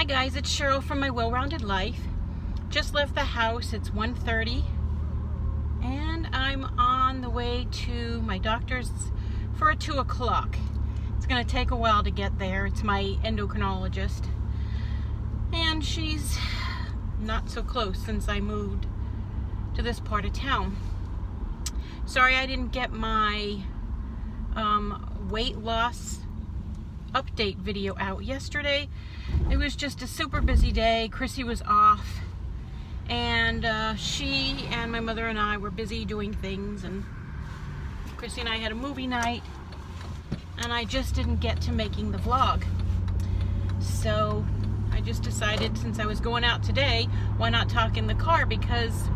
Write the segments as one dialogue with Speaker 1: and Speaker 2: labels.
Speaker 1: Hi guys, it's Cheryl from My Well-Rounded Life. Just left the house. It's 1:30 and I'm on the way to my doctor's for a 2 o'clock. It's going to take a while to get there. It's my endocrinologist and she's not so close since I moved to this part of town. Sorry I didn't get my weight loss update video out yesterday. It was just a super busy day. Chrissy was off and she and my mother and I were busy doing things, and Chrissy and I had a movie night and I just didn't get to making the vlog. So I just decided, since I was going out today, why not talk in the car, because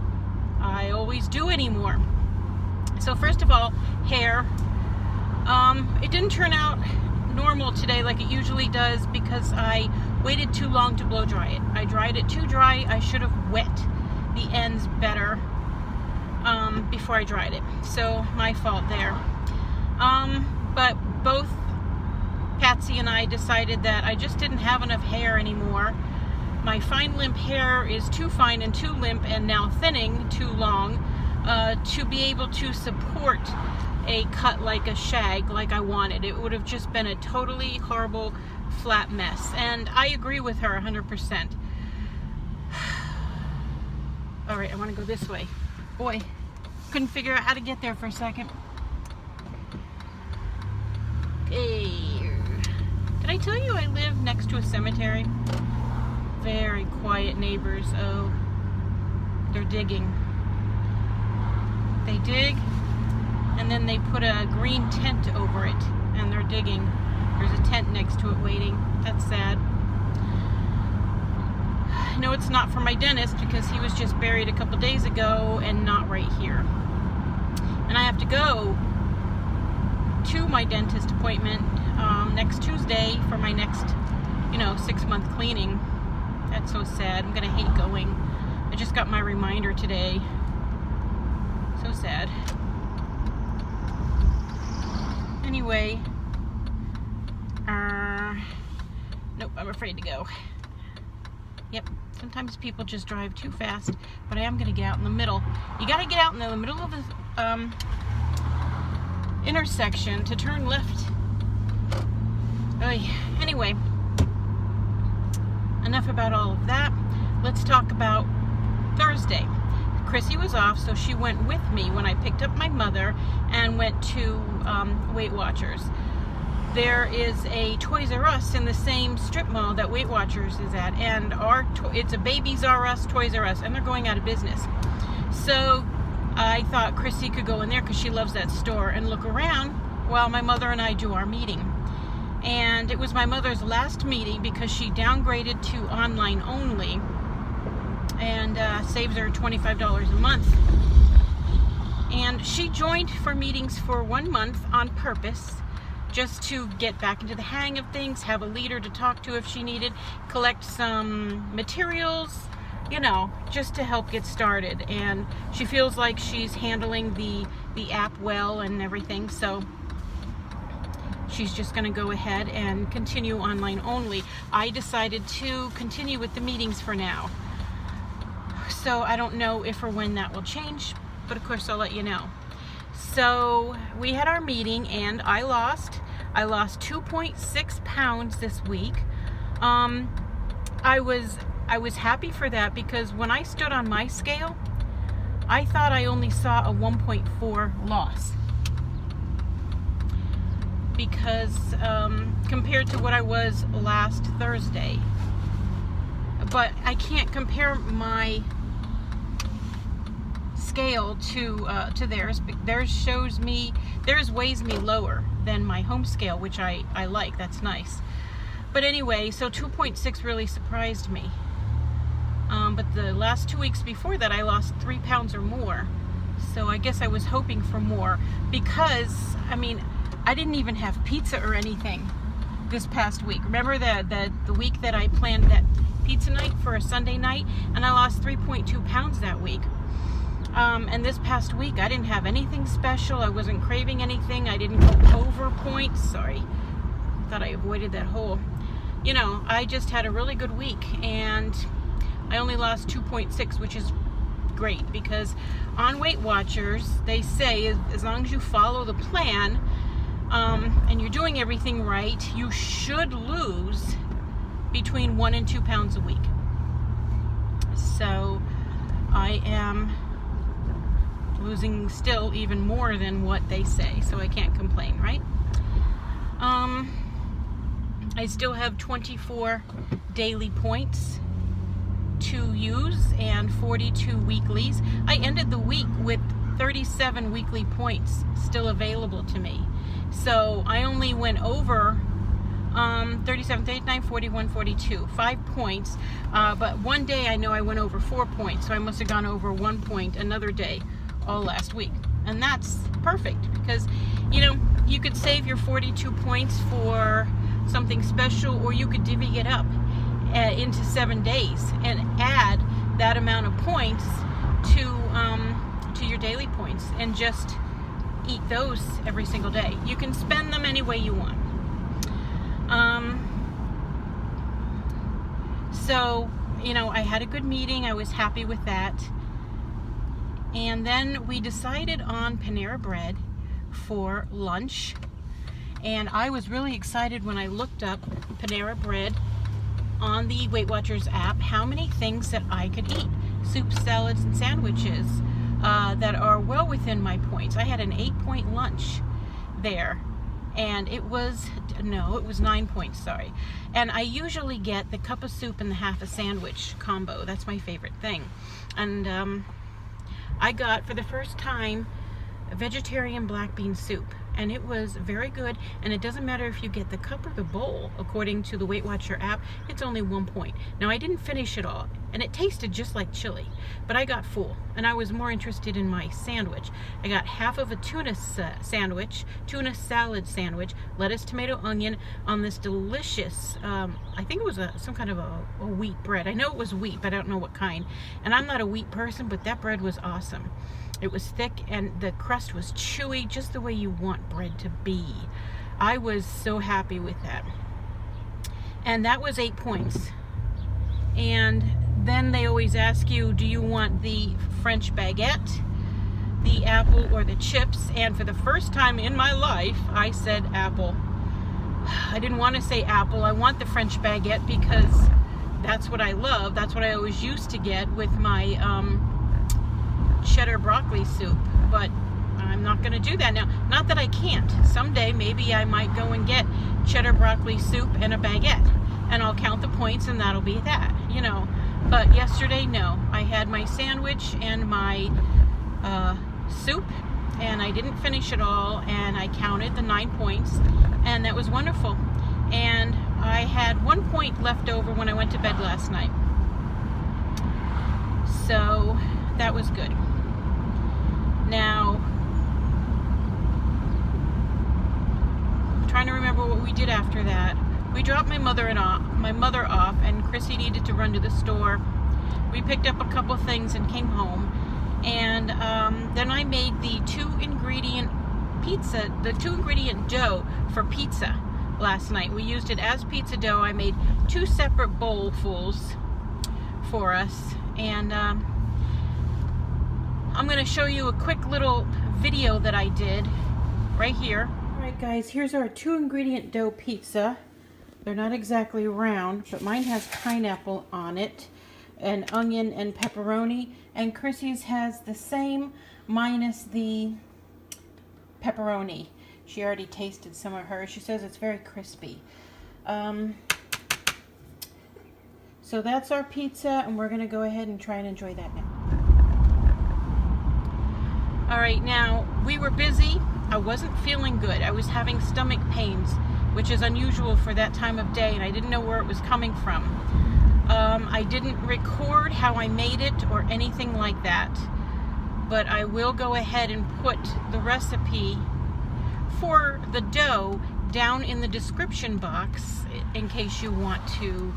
Speaker 1: I always do anymore. So first of all, hair. It didn't turn out normal today like it usually does because I waited too long to blow dry it. I dried it too dry. I should have wet the ends better before I dried it. So my fault there. But both Patsy and I decided that I just didn't have enough hair anymore. My fine limp hair is too fine and too limp and now thinning too long to be able to support a cut like a shag like I wanted. It would have just been a totally horrible flat mess, and I agree with her 100%. All right, I want to go this way. Boy, couldn't figure out how to get there for a second. Okay, did I tell you I live next to a cemetery? Very quiet neighbors. Oh, they're digging. They dig and then they put a green tent over it and they're digging. There's a tent next to it waiting. That's sad. No, it's not for my dentist because he was just buried a couple days ago and not right here. And I have to go to my dentist appointment next Tuesday for my next, 6-month cleaning. That's so sad. I'm gonna hate going. I just got my reminder today. So sad. Anyway, nope, I'm afraid to go. Yep, sometimes people just drive too fast, but I am going to get out in the middle. You got to get out in the middle of the intersection to turn left. Anyway, enough about all of that. Let's talk about Thursday. Chrissy was off, so she went with me when I picked up my mother and went to Weight Watchers. There is a Toys R Us in the same strip mall that Weight Watchers is at, and it's a Babies R Us, Toys R Us, and they're going out of business. So I thought Chrissy could go in there because she loves that store and look around while my mother and I do our meeting. And it was my mother's last meeting because she downgraded to online only, and saves her $25 a month. And she joined for meetings for 1 month on purpose, just to get back into the hang of things, have a leader to talk to if she needed, collect some materials, just to help get started. And she feels like she's handling the app well and everything, so she's just going to go ahead and continue online only. I decided to continue with the meetings for now. So I don't know if or when that will change, but of course I'll let you know. So we had our meeting and I lost 2.6 pounds this week. I was happy for that because when I stood on my scale, I thought I only saw a 1.4 loss. Because compared to what I was last Thursday. But I can't compare my scale to theirs. Theirs weighs me lower than my home scale, which I like. That's nice. But anyway, so 2.6 really surprised me. But the last 2 weeks before that, I lost 3 pounds or more. So I guess I was hoping for more because, I didn't even have pizza or anything this past week. Remember the week that I planned that pizza night for a Sunday night, and I lost 3.2 pounds that week. And this past week I didn't have anything special. I wasn't craving anything. I didn't go over points. Sorry, thought I avoided that hole. you know, I just had a really good week, and I only lost 2.6, which is great, because on Weight Watchers they say as long as you follow the plan and you're doing everything right, you should lose between 1 and 2 pounds a week. So I am losing still even more than what they say, so I can't complain, right? I still have 24 daily points to use and 42 weeklies. I ended the week with 37 weekly points still available to me. So I only went over 37, 39, 41, 42, 5 points. But one day I know I went over 4 points, so I must have gone over 1 point another day all last week. And that's perfect, because, you know, you could save your 42 points for something special, or you could divvy it up into 7 days and add that amount of points to your daily points and just eat those every single day. You can spend them any way you want. So, you know, I had a good meeting. I was happy with that. And then we decided on Panera Bread for lunch. And I was really excited when I looked up Panera Bread on the Weight Watchers app, how many things that I could eat. Soups, salads, and sandwiches that are well within my points. I had an 8-point lunch there. And it was 9 points, sorry. And I usually get the cup of soup and the half a sandwich combo. That's my favorite thing. And I got, for the first time, a vegetarian black bean soup. And it was very good. And it doesn't matter if you get the cup or the bowl. According to the Weight Watcher app, it's only 1 point. Now, I didn't finish it all. And it tasted just like chili. But I got full. And I was more interested in my sandwich. I got half of a tuna salad sandwich, lettuce, tomato, onion, on this delicious, I think it was some kind of a wheat bread. I know it was wheat, but I don't know what kind. And I'm not a wheat person, but that bread was awesome. It was thick and the crust was chewy, just the way you want bread to be. I was so happy with that. And that was 8 points. And then they always ask you, do you want the French baguette, the apple, or the chips? And for the first time in my life, I said apple. I didn't want to say apple. I want the French baguette because that's what I love. That's what I always used to get with my cheddar broccoli soup, but I'm not going to do that now. Not that I can't. Someday maybe I might go and get cheddar broccoli soup and a baguette, and I'll count the points and that'll be that, you know. But yesterday, no. I had my sandwich and my soup, and I didn't finish it all, and I counted the 9 points, and that was wonderful. And I had 1 point left over when I went to bed last night. So that was good. Now, I'm trying to remember what we did after that. We dropped my mother off, and Chrissy needed to run to the store. We picked up a couple things and came home. And then I made the 2-ingredient dough for pizza last night. We used it as pizza dough. I made 2 separate bowlfuls for us. And I'm going to show you a quick little video that I did right here. Alright guys, here's our 2-ingredient dough pizza. They're not exactly round, but mine has pineapple on it, and onion and pepperoni, and Chrissy's has the same minus the pepperoni. She already tasted some of hers. She says it's very crispy. So that's our pizza, and we're going to go ahead and try and enjoy that now. Alright, now, we were busy. I wasn't feeling good. I was having stomach pains, which is unusual for that time of day, and I didn't know where it was coming from. I didn't record how I made it or anything like that, but I will go ahead and put the recipe for the dough down in the description box in case you want to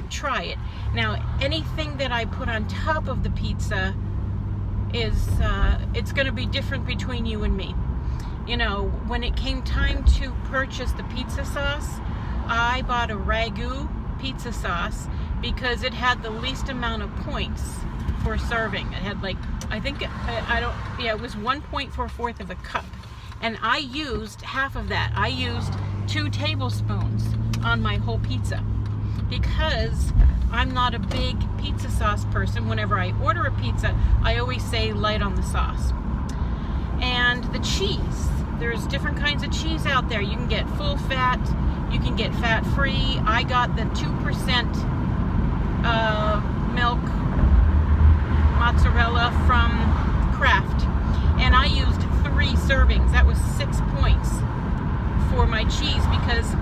Speaker 1: try it. Now, anything that I put on top of the pizza is it's going to be different between you and me. You know, when it came time to purchase the pizza sauce, I bought a ragu pizza sauce because it had the least amount of points for serving. It had like, I think, it was 1 point for a fourth of a cup. And I used half of that. I used 2 tablespoons on my whole pizza because I'm not a big pizza sauce person. Whenever I order a pizza, I always say light on the sauce. And the cheese, there's different kinds of cheese out there. You can get full fat, you can get fat free. I got the 2% milk mozzarella from Kraft, and I used 3 servings. That was 6 points for my cheese because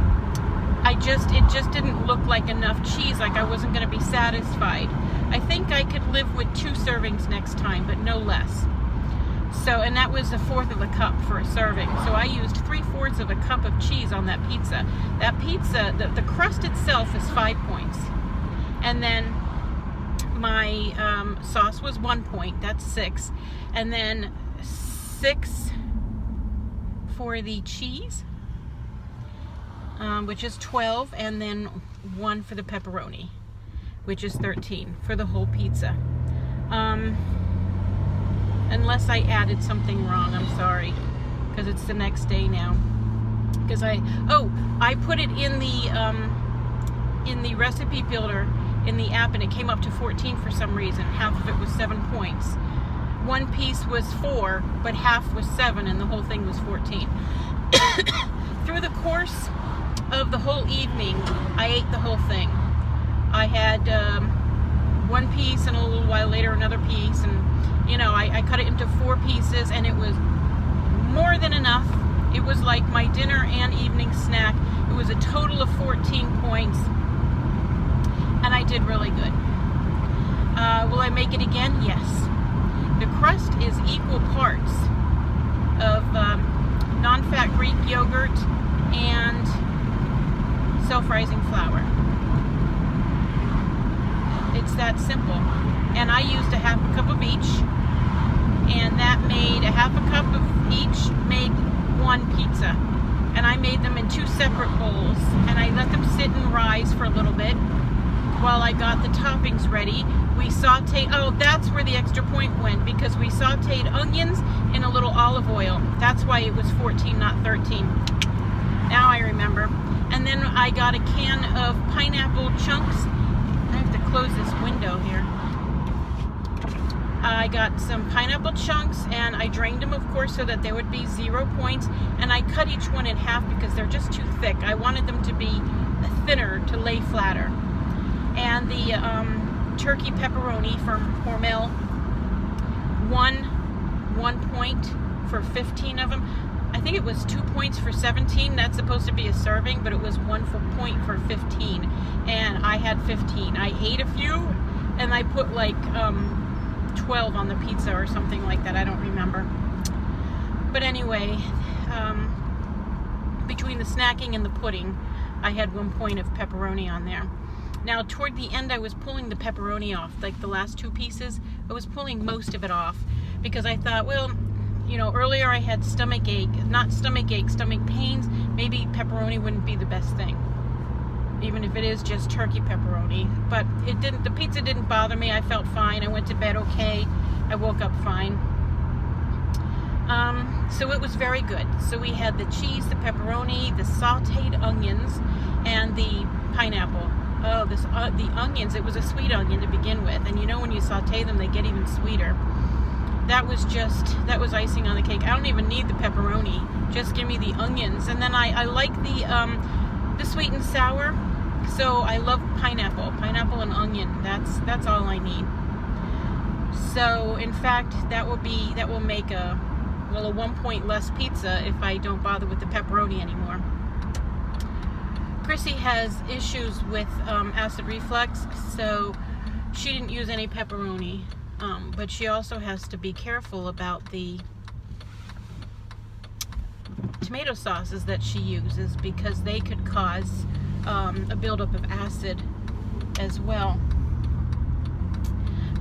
Speaker 1: it just didn't look like enough cheese. Like I wasn't going to be satisfied. I think I could live with 2 servings next time, but no less. So, and that was a fourth of a cup for a serving. So I used 3/4 of a cup of cheese on that pizza. That pizza, the crust itself is 5 points. And then my sauce was 1 point, that's 6. And then 6 for the cheese, which is 12. And then 1 for the pepperoni, which is 13 for the whole pizza. Unless I added something wrong, I'm sorry, because it's the next day now. Because I put it in the recipe builder in the app, and it came up to 14 for some reason. Half of it was 7 points. 1 piece was 4, but half was 7, and the whole thing was 14. Through the course of the whole evening, I ate the whole thing. I had 1 piece, and a little while later another piece, and I cut it into 4 pieces, and it was more than enough. It was like my dinner and evening snack. It was a total of 14 points, and I did really good. Will I make it again? Yes. The crust is equal parts of non-fat Greek yogurt and self-rising flour. It's that simple. And I used a half a cup of each, and that made a half a cup of each made 1 pizza. And I made them in 2 separate bowls, and I let them sit and rise for a little bit while I got the toppings ready. We sauteed, that's where the extra point went, because we sauteed onions in a little olive oil. That's why it was 14, not 13. Now I remember. And then I got a can of pineapple chunks. I have to close this window here. I got some pineapple chunks, and I drained them, of course, so that there would be 0 points. And I cut each one in half because they're just too thick. I wanted them to be thinner, to lay flatter. And the turkey pepperoni from Hormel, 1 point for 15 of them. I think it was 2 points for 17. That's supposed to be a serving, but it was 1 point for 15. And I had 15. I ate a few, and I put like 12 on the pizza or something like that. I don't remember. But anyway, between the snacking and the pudding, I had 1 point of pepperoni on there. Now, toward the end, I was pulling the pepperoni off, like the last 2 pieces. I was pulling most of it off because I thought, well, earlier I had stomach pains. Maybe pepperoni wouldn't be the best thing, even if it is just turkey pepperoni. But it didn't. The pizza didn't bother me. I felt fine. I went to bed okay. I woke up fine. So it was very good. So we had the cheese, the pepperoni, the sauteed onions, and the pineapple. Oh, the onions, it was a sweet onion to begin with. And when you saute them, they get even sweeter. That was icing on the cake. I don't even need the pepperoni. Just give me the onions. And then I like the sweet and sour. So I love pineapple and onion. That's all I need. So in fact, that will make a 1 point less pizza if I don't bother with the pepperoni anymore. Chrissy has issues with acid reflux, so she didn't use any pepperoni. But she also has to be careful about the tomato sauces that she uses, because they could cause a buildup of acid as well.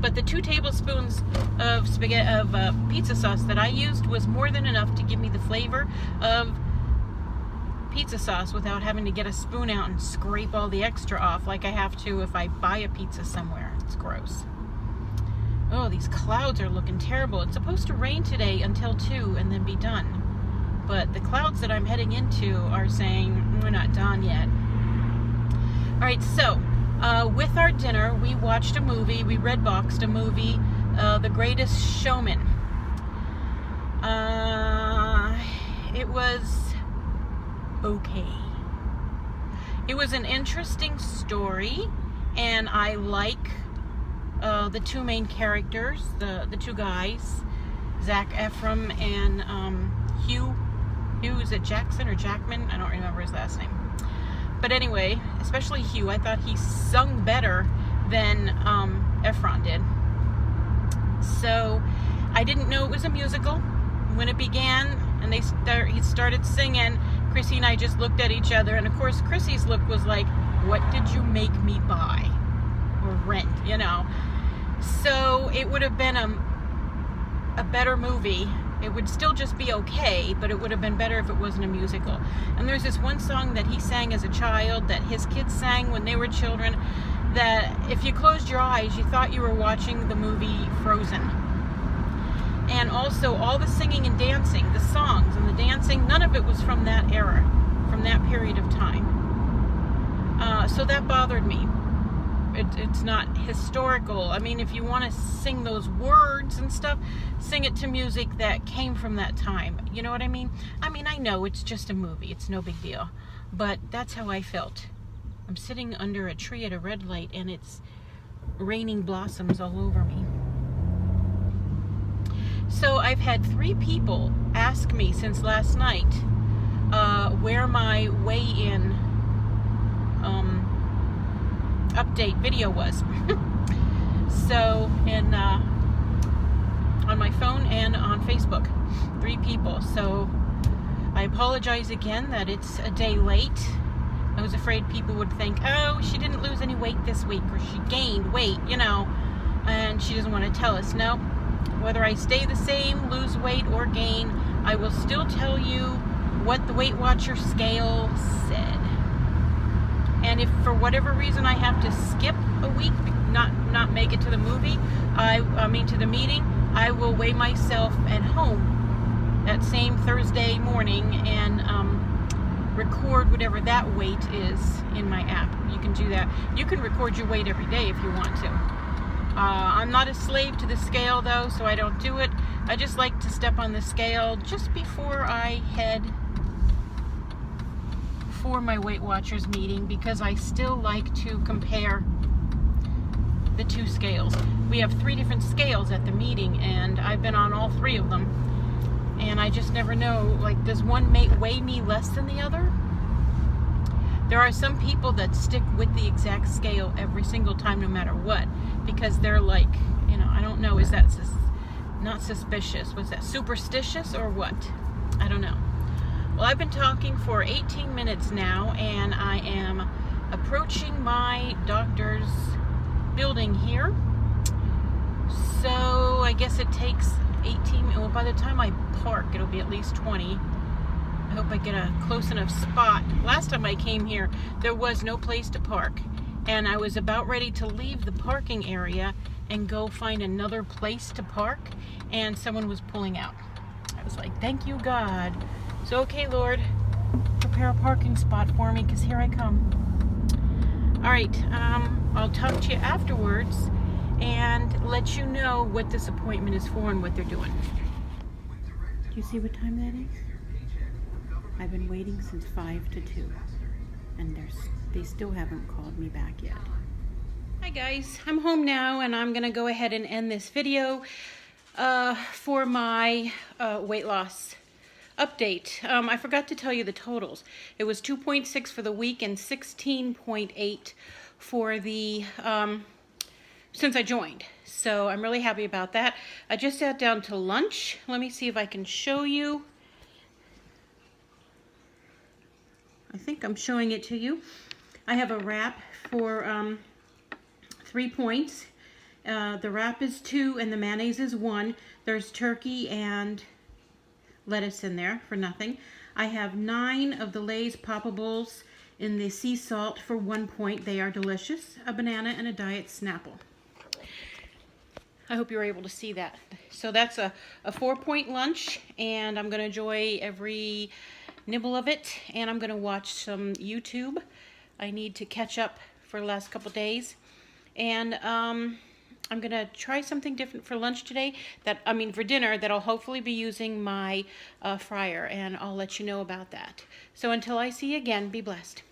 Speaker 1: But the 2 tablespoons of pizza sauce that I used was more than enough to give me the flavor of pizza sauce without having to get a spoon out and scrape all the extra off like I have to if I buy a pizza somewhere. It's gross. Oh, these clouds are looking terrible. It's supposed to rain today until 2 and then be done. But the clouds that I'm heading into are saying we're not done yet. All right, so with our dinner, we watched a movie. We redboxed a movie, The Greatest Showman. It was okay. It was an interesting story, and I like the two main characters, the two guys, Zac Efron and Hugh. Is it Jackson or Jackman? I don't remember his last name. But anyway, especially Hugh, I thought he sung better than Efron did. So I didn't know it was a musical. When it began and he started singing, Chrissy and I just looked at each other, and of course Chrissy's look was like, what did you make me buy or rent, you know? So it would have been a better movie. It would still just be okay, but it would have been better if it wasn't a musical. And there's this one song that he sang as a child that his kids sang when they were children, that if you closed your eyes, you thought you were watching the movie Frozen. And also all the singing and dancing, the songs and the dancing, none of it was from that era, from that period of time. So that bothered me. It's not historical. I mean, if you want to sing those words and stuff, sing it to music that came from that time. You know what I mean? I know it's just a movie. It's no big deal. But that's how I felt. I'm sitting under a tree at a red light, and it's raining blossoms all over me. So I've had 3 people ask me since last night where my weigh-in update video was. So, and on my phone and on Facebook, 3 people. So I apologize again that it's a day late. I was afraid people would think, oh, she didn't lose any weight this week, or she gained weight, you know, and she doesn't want to tell us. No. Whether I stay the same, lose weight, or gain, I will still tell you what the Weight Watcher scale said. And if for whatever reason I have to skip a week, not make it to the movie, to the meeting, I will weigh myself at home that same Thursday morning and record whatever that weight is in my app. You can do that. You can record your weight every day if you want to. I'm not a slave to the scale though, so I don't do it. I just like to step on the scale just before I head for my Weight Watchers meeting, because I still like to compare the 2 scales. We have 3 different scales at the meeting, and I've been on all 3 of them, and I just never know, like, does one weigh me less than the other? There are some people that stick with the exact scale every single time no matter what, because they're like, you know, I don't know, is that not suspicious? Was that superstitious or what? I don't know. Well, I've been talking for 18 minutes now, and I am approaching my doctor's building here. So I guess it takes 18, well, by the time I park, it'll be at least 20. I hope I get a close enough spot. Last time I came here, there was no place to park, and I was about ready to leave the parking area and go find another place to park, and someone was pulling out. I was like, thank you, God. So, okay, Lord, prepare a parking spot for me, because here I come. All right, I'll talk to you afterwards and let you know what this appointment is for and what they're doing. Do you see what time that is? I've been waiting since 5 to 2, and they still haven't called me back yet. Hi guys, I'm home now, and I'm gonna go ahead and end this video for my weight loss update. I forgot to tell you the totals. It was 2.6 for the week and 16.8 for the since I joined. So I'm really happy about that. I just sat down to lunch. Let me see if I can show you. I think I'm showing it to you. I have a wrap for 3 points. The wrap is 2 and the mayonnaise is 1. There's turkey and lettuce in there for nothing. I have 9 of the Lay's Poppables in the sea salt for 1 point. They are delicious. A banana and a diet Snapple. I hope you're able to see that. So that's a 4-point lunch, and I'm going to enjoy every nibble of it, and I'm going to watch some YouTube. I need to catch up for the last couple days, and I'm going to try something different for lunch today, for dinner, that'll hopefully be using my fryer, and I'll let you know about that. So until I see you again, be blessed.